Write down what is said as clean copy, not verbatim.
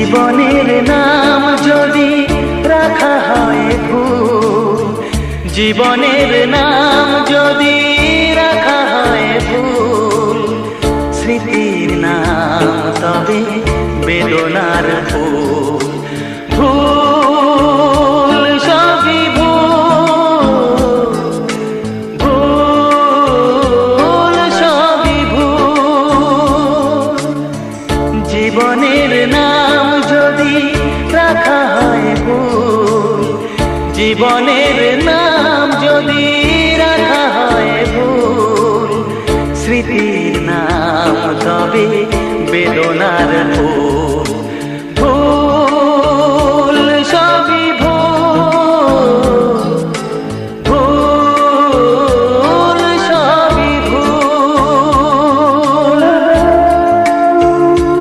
জীবনের নাম যদি রাখা হয় ভুল, জীবনের নাম যদি রাখা হয় ভুল, স্মৃতির নাম তবে বেদনার ফুল। ভুল সবই ভুল, ভুল সবই ভুল। জীবনের নাম যদি রাখা হয় ভুল, জীবনের নাম যদি রাখা হয় ভুল, স্মৃতির নাম তবে বেদনার ফুল।